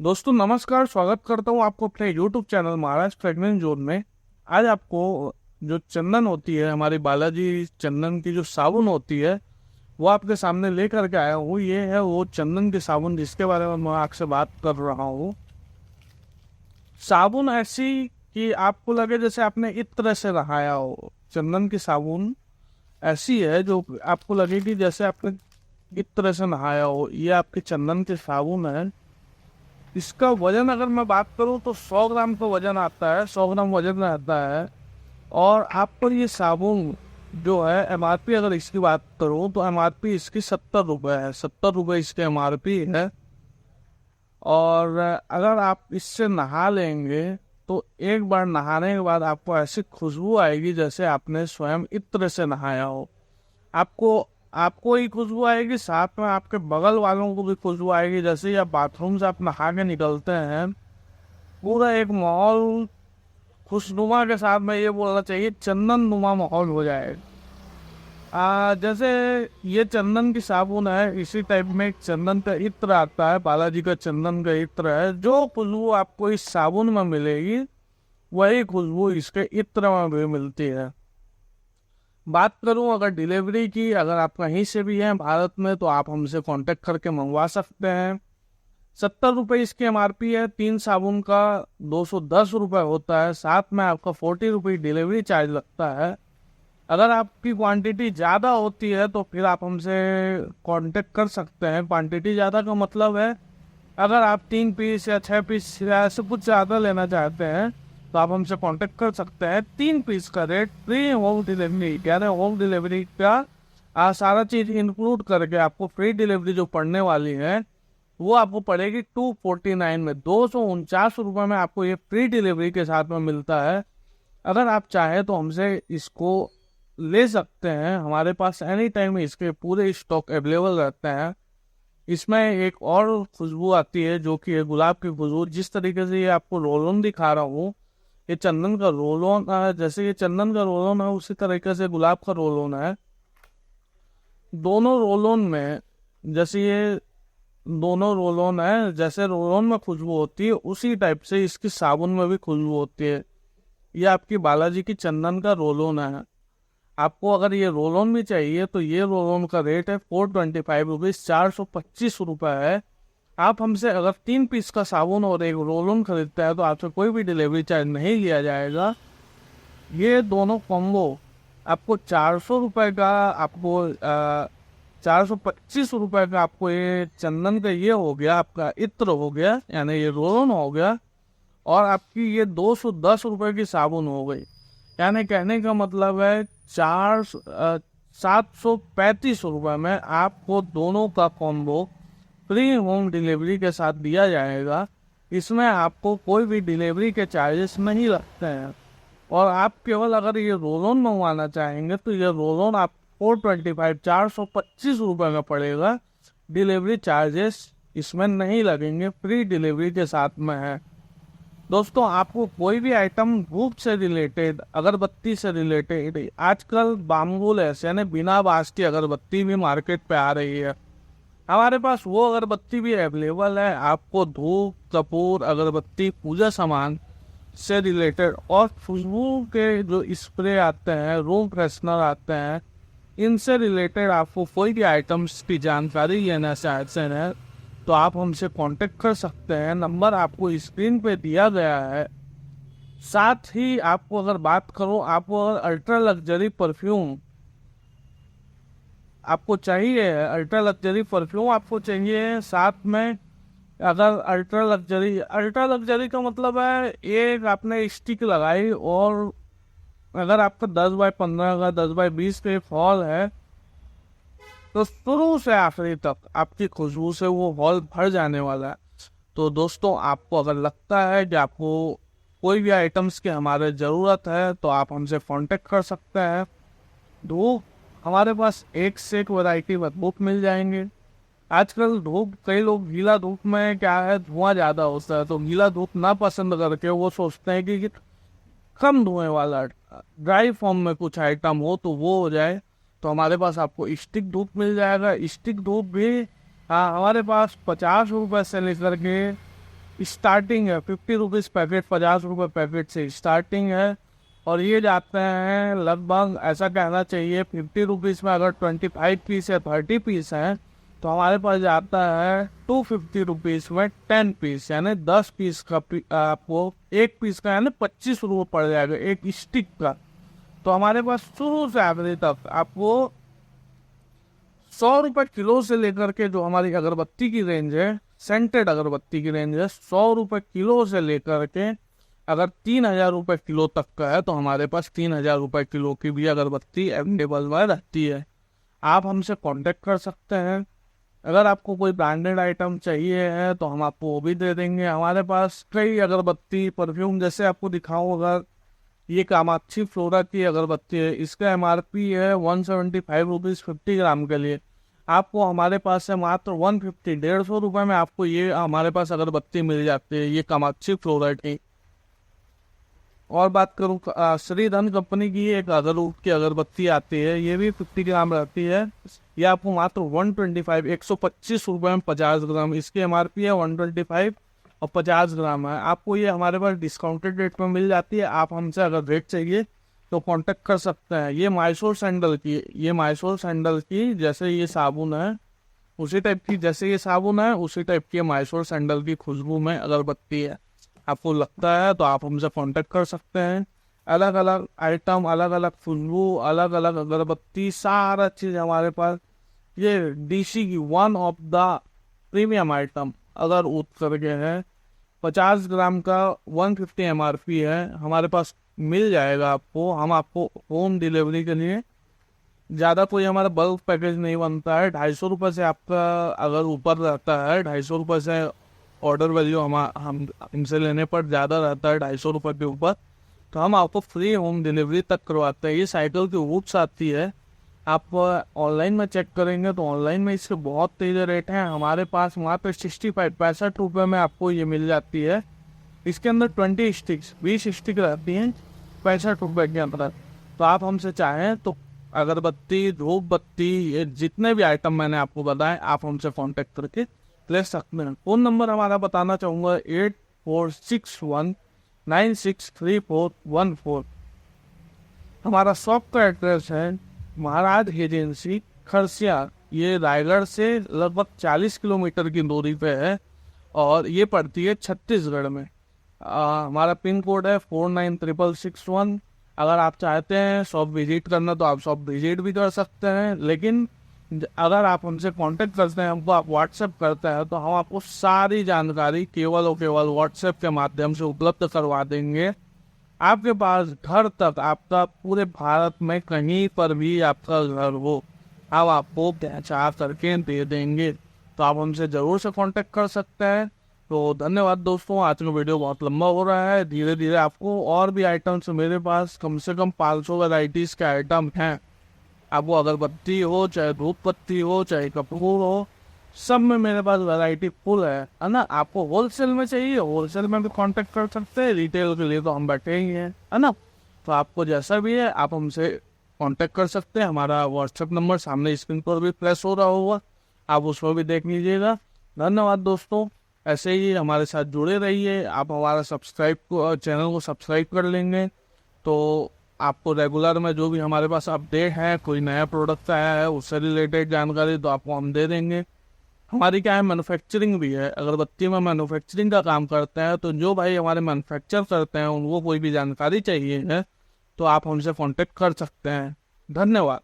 दोस्तों नमस्कार, स्वागत करता हूँ आपको अपने YouTube channel Maharashtra fragrance zone में। आज आपको जो चंदन होती है, हमारी बालाजी चंदन की जो साबुन होती है, वो आपके सामने लेकर के आया हूँ। ये है वो चंदन की साबुन जिसके बारे में मैं आपसे बात कर रहा हूँ। साबुन ऐसी कि आपको लगे जैसे आपने इत्र से नहाया हो। चंदन की साबुन ऐसी है जो आपको लगे कि जैसे आपने इत्र से नहाया हो। ये आपकी चंदन की साबुन है। इसका वजन अगर मैं बात करूं तो 100 ग्राम का वजन आता है, 100 ग्राम वजन आता है। और आपको ये साबुन जो है एमआरपी अगर इसकी बात करूं तो एमआरपी इसकी 70 रुपये है। 70 रुपये इसके एमआरपी है। और अगर आप इससे नहा लेंगे तो एक बार नहाने के बाद आपको ऐसी खुशबू आएगी जैसे आपने स्वयं इत्र से नहाया हो। आपको आपको ही खुशबू आएगी, साथ में आपके बगल वालों को भी खुशबू आएगी। जैसे ही आप बाथरूम से आप नहा के निकलते हैं, पूरा एक माहौल खुशनुमा के साथ में, ये बोलना चाहिए चंदन नुमा माहौल हो जाएगा। जैसे ये चंदन की साबुन है, इसी टाइप में एक चंदन का इत्र आता है, बालाजी का चंदन का इत्र है। जो खुशबू आपको इस साबुन में मिलेगी वही खुशबू इसके इत्र में भी मिलती है। बात करूं अगर डिलीवरी की, अगर आप कहीं से भी हैं भारत में तो आप हमसे कांटेक्ट करके मंगवा सकते हैं। 70 रुपये इसकी एमआरपी है। 3 साबुन का 210 रुपये होता है। साथ में आपका 40 रुपये डिलीवरी चार्ज लगता है। अगर आपकी क्वांटिटी ज़्यादा होती है तो फिर आप हमसे कांटेक्ट कर सकते हैं। क्वांटिटी ज़्यादा का मतलब है अगर आप 3 पीस या 6 पीस या ऐसे कुछ ज़्यादा लेना चाहते हैं तो आप हमसे कांटेक्ट कर सकते हैं। 3 पीस का रेट फ्री होम डिलीवरी, यानी होम डिलीवरी का सारा चीज़ इंक्लूड करके आपको फ्री डिलीवरी जो पड़ने वाली है वो आपको पड़ेगी 249 में। 249 रुपये में आपको ये फ्री डिलीवरी के साथ में मिलता है। अगर आप चाहें तो हमसे इसको ले सकते हैं। हमारे पास एनी टाइम इसके पूरे स्टॉक अवेलेबल रहते हैं। इसमें एक और खुशबू आती है जो कि है गुलाब की खुशबू। जिस तरीके से ये आपको रोल ऑन दिखा रहा हूँ, ये चंदन का रोल ऑन, जैसे ये चंदन का रोल ऑन है उसी तरीके से गुलाब का रोल ऑन है। दोनों रोल ऑन में जैसे ये दोनों रोल ऑन है, जैसे रोल ऑन में खुशबू होती है उसी टाइप से इसकी साबुन में भी खुशबू होती है। ये आपकी बालाजी की चंदन का रोल ऑन है। आपको अगर ये रोल ऑन भी चाहिए तो ये रोल ऑन का रेट है 425 रुपीज़, 425 रुपये है। आप हमसे अगर 3 पीस का साबुन और एक रोल ऑन खरीदते हैं तो आपसे कोई भी डिलीवरी चार्ज नहीं लिया जाएगा। ये दोनों कॉम्बो आपको 400 रुपये का, आपको 425 रुपये का आपको ये चंदन का ये हो गया, आपका इत्र हो गया, यानी ये रोल ऑन हो गया। और आपकी ये 210 रुपये की साबुन हो गई। यानी कहने का मतलब है 735 रुपये में आपको दोनों का कॉम्बो फ्री होम डिलीवरी के साथ दिया जाएगा। इसमें आपको कोई भी डिलीवरी के चार्जेस नहीं लगते हैं। और आप केवल अगर ये रोल ऑन मंगवाना चाहेंगे तो ये रोल ऑन आप 425 में पड़ेगा। डिलीवरी चार्जेस इसमें नहीं लगेंगे, फ्री डिलीवरी के साथ में है। दोस्तों आपको कोई भी आइटम धूप से रिलेटेड, अगरबत्ती से रिलेटेड, आजकल बाम्बुल ऐसे यानी बिना बांस की अगरबत्ती भी मार्केट पे आ रही है। हमारे पास वो अगरबत्ती भी अवेलेबल है। आपको धूप, कपूर, अगरबत्ती, पूजा सामान से रिलेटेड और खुशबू के जो स्प्रे आते हैं, रूम फ्रेशनर आते हैं, इनसे रिलेटेड आपको कोई भी आइटम्स की जानकारी लेना चाहते हैं तो आप हमसे कांटेक्ट कर सकते हैं। नंबर आपको स्क्रीन पे दिया गया है। साथ ही आपको अगर बात करूं, आपको अगर अल्ट्रा लग्जरी परफ्यूम आपको चाहिए, अल्ट्रा लग्जरी परफ्यूम आपको चाहिए, साथ में अगर अल्ट्रा लग्जरी का मतलब है एक आपने स्टिक लगाई और अगर आपका 10x15 का, 10x20 पे हॉल है तो शुरू से आखिरी तक आपकी खुशबू से वो हॉल भर जाने वाला है। तो दोस्तों आपको अगर लगता है कि आपको कोई भी आइटम्स की हमारे ज़रूरत है तो आप हमसे कांटेक्ट कर सकते हैं। धूप हमारे पास एक से एक वैरायटी में धूप मिल जाएंगे। आजकल धूप, कई लोग गीला धूप में क्या है धुआं ज़्यादा होता है तो गीला धूप ना पसंद करके वो सोचते हैं कि कम धुएं वाला ड्राई फॉर्म में कुछ आइटम हो तो वो हो जाए। तो हमारे पास आपको स्टिक धूप मिल जाएगा। स्टिक धूप भी हमारे पास 50 रुपये से लेकर के स्टार्टिंग है 50 रुपीज़ पैकेट, 50 रुपये पैकेट से स्टार्टिंग है। और ये जाते हैं लगभग, ऐसा कहना चाहिए 50 रुपीज़ में अगर 25 पीस या 30 पीस हैं तो हमारे पास जाता है 250 रुपीज़ में 10 पीस, यानी 10 पीस का आपको एक पीस का यानी 25 रुपये पड़ जाएगा एक स्टिक का। तो हमारे पास शुरू से आखिरी तक आपको 100 रुपये किलो से लेकर के जो हमारी अगरबत्ती की रेंज है, सेंटेड अगरबत्ती की रेंज है 100 रुपये किलो से लेकर के अगर 3000 रुपये किलो तक का है तो हमारे पास 3000 रुपये किलो की भी अगरबत्ती अवेलेबल में रहती है। आप हमसे कांटेक्ट कर सकते हैं। अगर आपको कोई ब्रांडेड आइटम चाहिए है तो हम आपको वो भी दे देंगे। हमारे पास कई अगरबत्ती परफ्यूम, जैसे आपको दिखाऊंगा, ये कामाक्षी फ्लोरा की अगरबत्ती है, इसका MRP है 175 रुपीज़ 50 ग्राम के लिए। आपको हमारे पास से मात्र 150 150 रुपये में आपको ये हमारे पास अगरबत्ती मिल जाती है, ये कामाक्षी फ्लोरा की। और बात करूँ श्रीधन कंपनी की एक अगरवुड की अगरबत्ती आती है, ये भी 50 ग्राम रहती है। ये आपको मात्र 125 रुपये में 50 ग्राम, इसकी MRP है 125 और 50 ग्राम है। आपको ये हमारे पास डिस्काउंटेड रेट में मिल जाती है। आप हमसे अगर रेट चाहिए तो कांटेक्ट कर सकते हैं। ये माइसोर सैंडल की जैसे ये साबुन है उसी टाइप की, जैसे ये साबुन है उसी टाइप की माइसोर सैंडल की खुशबू में अगरबत्ती है। आपको लगता है तो आप हमसे कांटेक्ट कर सकते हैं। अलग अलग आइटम, अलग अलग खुशबू, अलग अलग अगरबत्ती, सारा चीज़ हमारे पास। ये DC की one of the premium item अगर उत करके है, 50 ग्राम का 150 MRP है, हमारे पास मिल जाएगा आपको। हम आपको होम डिलीवरी के लिए, ज़्यादा कोई हमारा बल्क पैकेज नहीं बनता है। 250 रुपये से आपका अगर ऊपर रहता है, 250 रुपये से ऑर्डर वैल्यू हम हमसे लेने पर ज़्यादा रहता है 250 रुपये के ऊपर, तो हम आपको फ्री होम डिलीवरी तक करवाते हैं। ये साइकिल की वुड्स आती है, आप ऑनलाइन में चेक करेंगे तो ऑनलाइन में इसके बहुत तेज़ रेट हैं। हमारे पास वहाँ पे 65 रुपये में आपको ये मिल जाती है। इसके अंदर 20 स्टिक रहती हैं 65 रुपये के अंदर। तो आप हमसे चाहें तो अगरबत्ती, धूप बत्ती, ये जितने भी आइटम मैंने आपको बताए आप हमसे कांटेक्ट करके ले सकते हैं। फ़ोन नंबर हमारा बताना चाहूँगा 8461963414। हमारा शॉप का एड्रेस है महाराज एजेंसी, खरसिया। ये रायगढ़ से लगभग 40 किलोमीटर की दूरी पे है और ये पड़ती है छत्तीसगढ़ में। हमारा पिन कोड है 496661। अगर आप चाहते हैं शॉप विजिट करना तो आप शॉप विजिट भी कर सकते हैं, लेकिन अगर आप हमसे कांटेक्ट करते हैं, हमको आप व्हाट्सएप करते हैं तो हम आपको सारी जानकारी केवल और केवल व्हाट्सएप के माध्यम से उपलब्ध करवा देंगे। आपके पास घर तक, आपका पूरे भारत में कहीं पर भी आपका घर हो, हम आपको पहुँचा करके दे देंगे। तो आप हमसे ज़रूर से कांटेक्ट कर सकते हैं। तो धन्यवाद दोस्तों, आज का वीडियो बहुत लंबा हो रहा है। धीरे धीरे आपको और भी आइटम्स, मेरे पास कम से कम 500 वैराइटीज़ के आइटम हैं। अब वो अगरबत्ती हो, चाहे धूप बत्ती हो, चाहे कपूर हो, सब में मेरे पास वैरायटी फुल है ना। आपको होलसेल में चाहिए, होलसेल में भी कांटेक्ट कर सकते हैं। रिटेल के लिए तो हम बैठे ही हैं, है ना। तो आपको जैसा भी है आप हमसे कांटेक्ट कर सकते हैं। हमारा व्हाट्सएप नंबर सामने स्क्रीन पर भी प्रेस हो रहा होगा, आप उसको भी देख लीजिएगा। धन्यवाद दोस्तों, ऐसे ही हमारे साथ जुड़े रहिए। आप हमारा चैनल को सब्सक्राइब कर लेंगे तो आपको रेगुलर में जो भी हमारे पास अपडेट है, कोई नया प्रोडक्ट आया है उससे रिलेटेड जानकारी तो आपको हम दे देंगे। हमारी क्या है, मैन्युफैक्चरिंग भी है, अगरबत्ती में मैन्युफैक्चरिंग का काम करते हैं। तो जो भाई हमारे मैन्युफैक्चर करते हैं उनको कोई भी जानकारी चाहिए है तो आप हमसे कांटेक्ट कर सकते हैं। धन्यवाद।